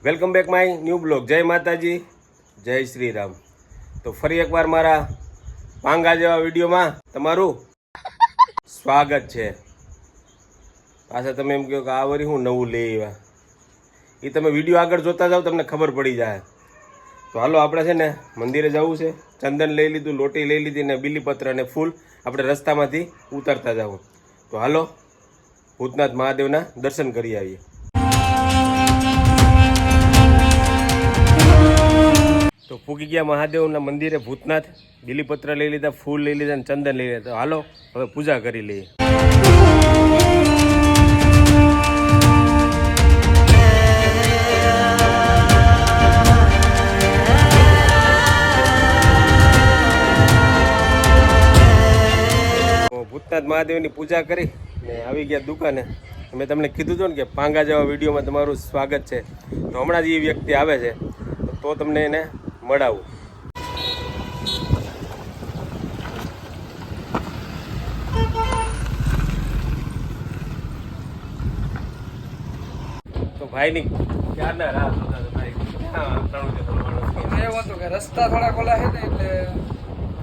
Welcome back my new blog. જય માતાજી, જય શ્રી રામ. તો ફરી એકવાર મારા પાંગા જેવા વિડીયોમાં તમારું સ્વાગત છે. પાછા તમે એમ કહો કે આ વરી હું નવું લઈ આવ્યા, એ તમે વિડીયો આગળ જોતા જાઓ તમને ખબર પડી જાય. તો હાલો આપણે છે ને મંદિરે જવું છે. ચંદન લઈ લીધું, લોટી લઈ લીધી ને બીલીપત્ર અને ફૂલ આપણે રસ્તામાંથી ઉતરતા જાવું. તો હાલો ભૂતનાથ મહાદેવના દર્શન કરી આવીએ. તો પૂગી ગયા મહાદેવના મંદિરે ભૂતનાથ. બીલીપત્ર લઈ લીધા, ફૂલ લઈ લીધા અને ચંદન લઈ લીધા. તો હાલો હવે પૂજા કરી લઈએ. ભૂતનાથ મહાદેવની પૂજા કરી ને આવી ગયા દુકાને. મેં તમને કીધું હતું ને કે પાંગા જેવા વિડીયોમાં તમારું સ્વાગત છે. તો હમણાં જ એ વ્યક્તિ આવે છે તો તમને એને મળાવું. તો ભાઈની ક્યારના રાહ જોતા હતા ભાઈ. ક્યાં ત્રણ એવું હતું કે રસ્તા થોડા ખોલા છે ને એટલે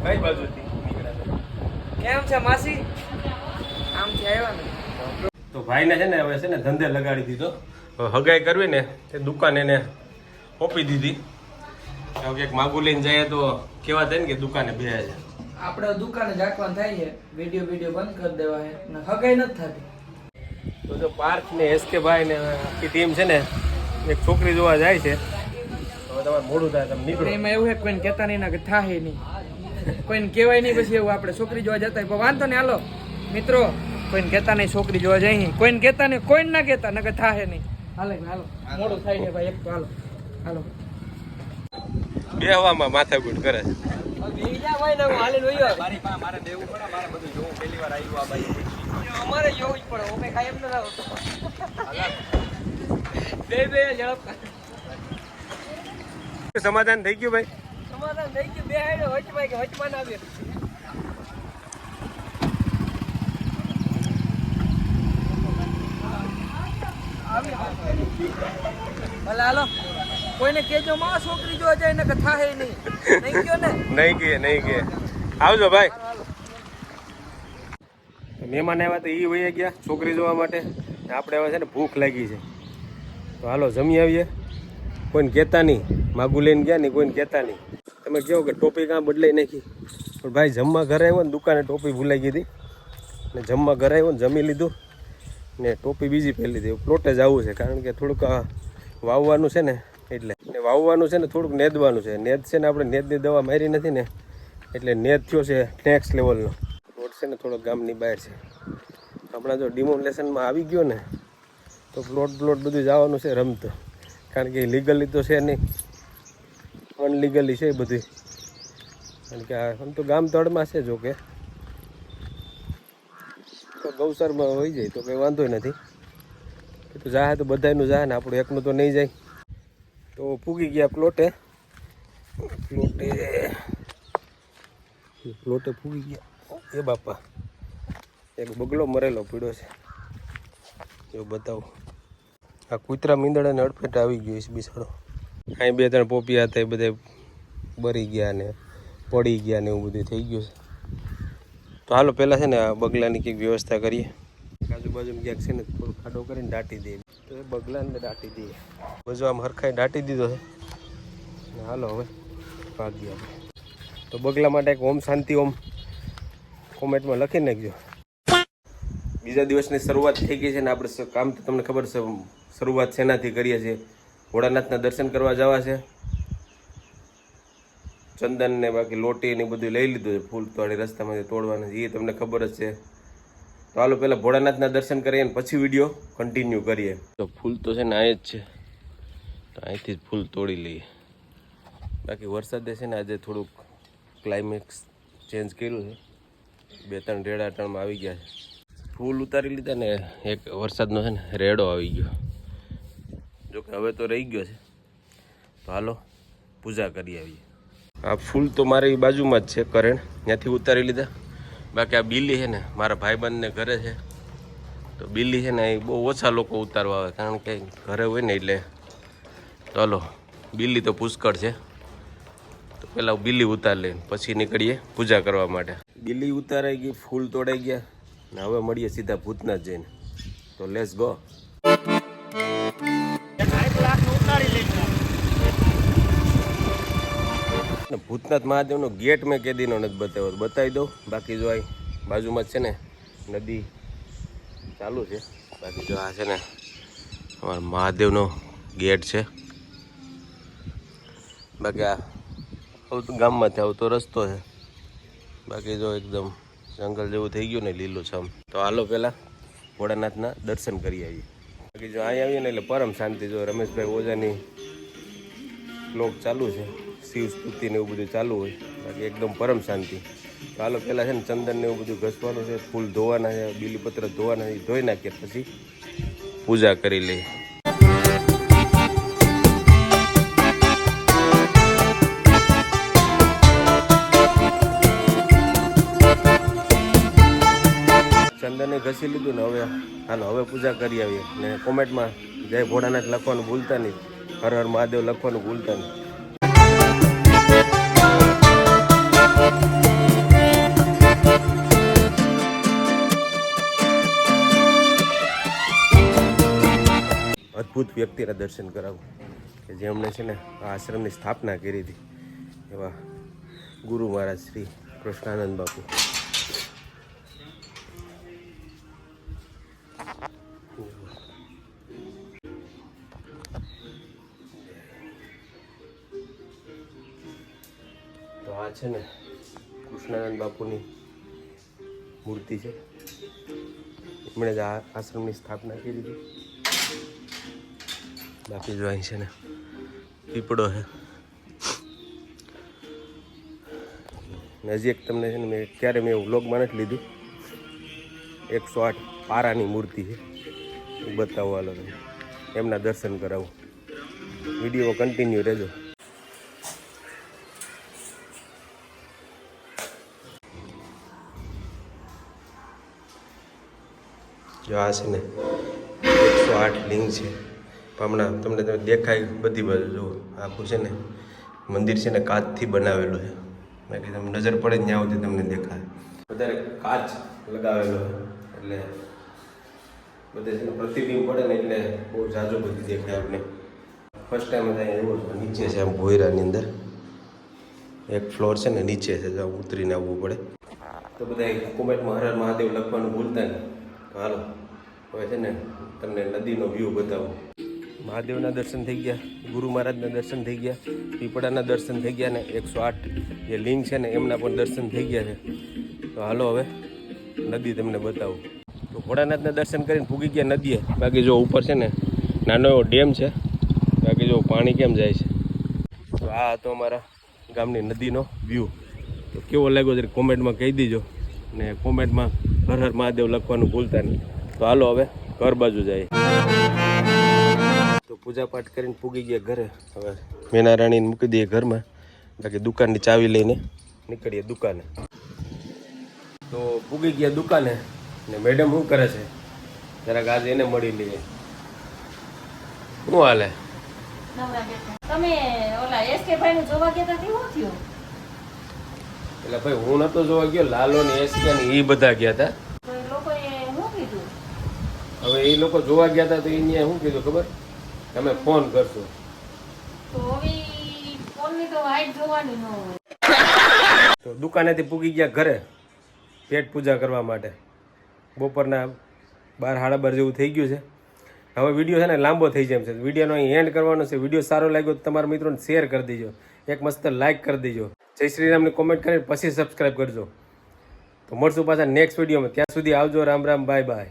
કઈ બાજુથી નીકળ્યા? કેમ છે માસી? આમથી આવ્યા ને તો ભાઈને છે ને હવે છે ને ધંધે લગાડી દીધો. હવે હગાઈ કરવી ને તે દુકાન એને ઓપી દીધી. હવે ક્યાંક માગું લઈને જાય તો કેવા થાય ને કે દુકાને બેહે છે. આપણે દુકાને જાકવાન થાય છે, વિડીયો બંધ કરી દેવા છે ને હગાઈ નથી થતી. તો જો પાર્થ ને એસકે ભાઈ ને આખી ટીમ છે ને એક છોકરી જોવા જાય છે. હવે તમારે મોડું થાય તમે નીકળો. એમાં એવું છે કોઈને કહેતા નહીં ના કે થાય નહીં, કોઈને કહેવાય નહીં. પછી એવું આપણે છોકરી જોવા જતા પણ વાંધો નહીં. હાલો મિત્રો, કોઈને કહેતા નહીં છોકરી જોવા જાય, કોઈને કહેતા નહીં, કોઈને ના કહેતા નકર થાય નહીં. હાલો મોડું થાય છે ભાઈ. એક તો હાલો હાલો બેહવામાં માથાકૂટ કરે છે. અમારે જોવું જ પડે. ઓમે કાયમ ન આવતો. બે ઝડપ સમાધાન થઈ ગયું ભાઈ? સમાધાન થઈ ગયું. બે હાડે વચમાં કે વચમાં ના આવ્યો. ભલે હાલો કોઈને કેજો માં છોકરી જોવા જાય ને કે થાય નહીં. નહીં કયો ને? નહીં કે આવજો ભાઈ. મહેમાન આવ્યા તો એ વહી ગયા છોકરી જોવા માટે. આપણે હવે છે ને ભૂખ લાગી છે તો હાલો જમી આવીએ. કોઈને કહેતા નહીં, માગું લઈને ગયા નહીં, કોઈને કહેતા નહીં. તમે કહો કે ટોપી કાં બદલાઈ નાખી, પણ ભાઈ જમવા ઘરે આવ્યો ને દુકાને ટોપી ભૂલાઈ ગઈ હતી ને જમવા ઘરે આવ્યો ને જમી લીધું ને ટોપી બીજી પહેરી લીધી. પ્લોટે જ આવવું છે કારણ કે થોડુંક વાવવાનું છે ને એટલે વાવવાનું છે ને થોડુંક નેદવાનું છે. નેદ છે ને આપણે નેદની દવા મારી નથી ને એટલે નેદ થયો છે નેક્સ્ટ લેવલનો. પ્લોટ છે ને થોડોક ગામની બહાર છે. હમણાં જો ડિમોલેશનમાં આવી ગયો ને તો પ્લોટ બધું જવાનું છે રમતો. કારણ કે લીગલી તો છે નહીં, અનલીગલી છે બધું. કારણ કે આમ તો ગામ તળમાં છે, જો કે તો ગૌસરમાં હોઈ જાય તો કંઈ વાંધો નથી. એ તો જાહે તો બધાનું જાહે ને આપણું એકનું તો નહીં જાય. તો પૂગી ગયા પ્લોટે પૂગી ગયા. એ બાપા એક બગલો મરેલો પીડ્યો છે, એવું બતાવું. આ કૂતરા મીંદડાને અડફેટ આવી ગયો છે બિસાડો. અહીં 2-3 પોપિયા હતા એ બધા બરી ગયા ને પડી ગયા ને એવું બધું થઈ ગયું છે. તો હાલો પહેલાં છે ને આ બગલાની કંઈક વ્યવસ્થા કરીએ. આજુબાજુમાં ક્યાંક છે ને થોડું ખાડો કરીને દાટી દઈએ તો એ બગલાને દાટી દઈએ. બધું આમ હરખાઈ દાટી દીધો છે. હાલો હવે ભાગીએ આપણે. તો બગલા માટે એક ઓમ શાંતિ ઓમ કોમેન્ટમાં લખી નાખજો. બીજા દિવસની શરૂઆત થઈ ગઈ છે ને આપણે કામ તો તમને ખબર છે શરૂઆત શેનાથી કરીએ છીએ. ભોળાનાથના દર્શન કરવા જવા છે. ચંદન ને બાકી લોટી ને બધું લઈ લીધું છે. ફૂલ તોડી રસ્તામાંથી તોડવાના એ તમને ખબર જ છે. તો હાલો પહેલાં ભોળાનાથના દર્શન કરીએ અને પછી વિડીયો કન્ટિન્યુ કરીએ. તો ફૂલ તો છે ને આ જ છે, તો અહીંથી જ ફૂલ તોડી લઈએ. બાકી વરસાદે છે ને આજે થોડુંક ક્લાઇમેક્સ ચેન્જ કર્યું છે. 2-3 રેડા ટણમાં આવી ગયા છે. ફૂલ ઉતારી લીધા ને એક વરસાદનો છે ને રેડો આવી ગયો. જોકે હવે તો રહી ગયો છે. તો હાલો પૂજા કરી આવીએ. આ ફૂલ તો મારી બાજુમાં જ છે કરેણ, ત્યાંથી ઉતારી લીધા. બાકી આ બીલી છે ને મારા ભાઈબંધને ઘરે છે તો બીલી છે ને એ બહુ ઓછા લોકો ઉતારવા આવે કારણ કે ઘરે હોય ને એટલે ચાલો બિલ્લી તો પુષ્કળ છે, તો પેલા બિલ્લી ઉતાર લઈને પછી નીકળીએ પૂજા કરવા માટે. બિલ્લી ઉતારાઈ ગઈ, ફૂલ તોડાઈ ગયા ને હવે મળીએ સીધા ભૂતનાથ જઈને. તો લેટ્સ ગો. ભૂતનાથ મહાદેવનો ગેટ મેં કેદીનો નથી બતાવ્યો, બતાવી દઉં. બાકી જો આ બાજુમાં જ છે ને નદી ચાલુ છે. બાકી જો આ છે ને અમારા મહાદેવનો ગેટ છે. બાકી આ આવતું ગામમાંથી આવતો રસ્તો છે. બાકી જો એકદમ જંગલ જેવું થઈ ગયું ને લીલુંછમ. તો હાલો પહેલાં ભોળાનાથના દર્શન કરી આવીએ. બાકી જો અહીં આવીએ ને એટલે પરમ શાંતિ. જો રમેશભાઈ ઓઝાની બ્લોગ ચાલુ છે, શિવ સ્તુતિ ને એવું બધું ચાલુ હોય. બાકી એકદમ પરમ શાંતિ. તો હાલો પહેલાં છે ને ચંદન ને એવું બધું ઘસવાનું છે, ફૂલ ધોવાના છે, બીલીપત્ર ધોવાના છે, ધોઈ નાખીએ પછી પૂજા કરી લઈએ. ચંદને ઘસી લીધું ને હવે હાલો હવે પૂજા કરી આવીએ. ને કોમેન્ટમાં જય ભોળાનાથ લખવાનું ભૂલતા નહીં, હર હર મહાદેવ લખવાનું ભૂલતા નહીં. અદ્ભુત વ્યક્તિના દર્શન કરાવું કે જેમણે છે ને આ આશ્રમની સ્થાપના કરી હતી, એવા ગુરુ મહારાજ શ્રી કૃષ્ણાનંદ બાપુ. તો આ છે ને કૃષ્ણાનંદ બાપુની મૂર્તિ છે. એમણે જ આ આશ્રમની સ્થાપના કરી હતી. બાકી જો અહીં છે ને પીપળો છે. નજીક તમને છે ને મેં ક્યારે મેં વ્લોગમાં નથી લીધું. 108 પારાની મૂર્તિ છે, એ બતાવવા હાલો તમે, એમના દર્શન કરાવું. વિડીયો કન્ટિન્યુ રહેજો. જો આ છે ને 108 લિંગ છે. હમણાં તમને દેખાય બધી બાજુ. જો આખું છે ને મંદિર છે ને કાચથી બનાવેલું છે. બાકી તમે નજર પડે ત્યાં સુધી તમને દેખાય. વધારે કાચ લગાવેલો એટલે બધે છે ને પ્રતિબિંબ પડે ને એટલે બહુ ઝાઝો બધી દેખાય આપણે. ફર્સ્ટ ટાઈમ અહીંયા એવો છે. નીચે છે આમ ભોયરાની અંદર એક ફ્લોર છે ને નીચે છે, જ્યાં ઉતરીને આવવું પડે. તો બધા કોમેન્ટમાં હર હર મહાદેવ લખવાનું ભૂલતા નહીં. તો હાલો હવે છે ને તમને નદીનો વ્યૂ બતાવું. મહાદેવના દર્શન થઈ ગયા, ગુરુ મહારાજના દર્શન થઈ ગયા, પીપળાના દર્શન થઈ ગયા ને 108 જે લિંગ છે ને એમના પણ દર્શન થઈ ગયા છે. તો હાલો હવે નદી તમને બતાવું. તો ભોળાનાથના દર્શન કરીને પૂગી ગયા નદીએ. બાકી જો ઉપર છે ને નાનો એવો ડેમ છે. બાકી જો પાણી કેમ જાય છે. તો આ હતો અમારા ગામની નદીનો વ્યૂ. તો કેવો લાગ્યો જરી કોમેન્ટમાં કહી દીજો ને કોમેન્ટમાં હર હર મહાદેવ લખવાનું ભૂલતા નહીં. તો હાલો હવે ઘર બાજુ જાય. તો પૂજા પાઠ કરીને પૂગી ગયા ઘરે. હવે મેના રાણીને મૂકી દઈએ ઘરમાં. બાકી દુકાનની ચાવી લઈને નીકળીએ દુકાને. તો પૂગી ગયા દુકાને ને મેડમ શું કરે છે જરાક આજે એને મળી લઈએ. શું હાલે? તમે ઓલા એસકે ભાઈ નું જોવા ગયા હતા શું થયું? એટલે ભાઈ હું નતો જોવા ગયો, લાલો ને એસકે ને એ બધા ગયા હતા. તો એ લોકોએ શું કીધું? હવે એ લોકો જોવા ગયા હતા તો એને શું કીધું ખબર? તમે ફોન કરશો. તો હવે ફોન ની તો વાઈટ જોવાની ન હોય. તો દુકાનેથી પૂગી ગયા ઘરે પેટ પૂજા કરવા માટે. બપોરના 12-12 જેવું થઈ ગયું છે. હવે વિડીયો છે ને લાંબો થઈ જાય છે. વિડીયોનો અહીં એન્ડ કરવાનો છે. વિડીયો સારો લાગ્યો તો તમારા મિત્રોને શેર કરી દેજો, એક મસ્ત લાઇક કરી દેજો, જય શ્રી રામની કોમેન્ટ કરીને પછી સબસ્ક્રાઈબ કરજો. તો મળશું પાછા નેક્સ્ટ વિડીયોમાં. ત્યાં સુધી આવજો. Ram Ram, bye bye.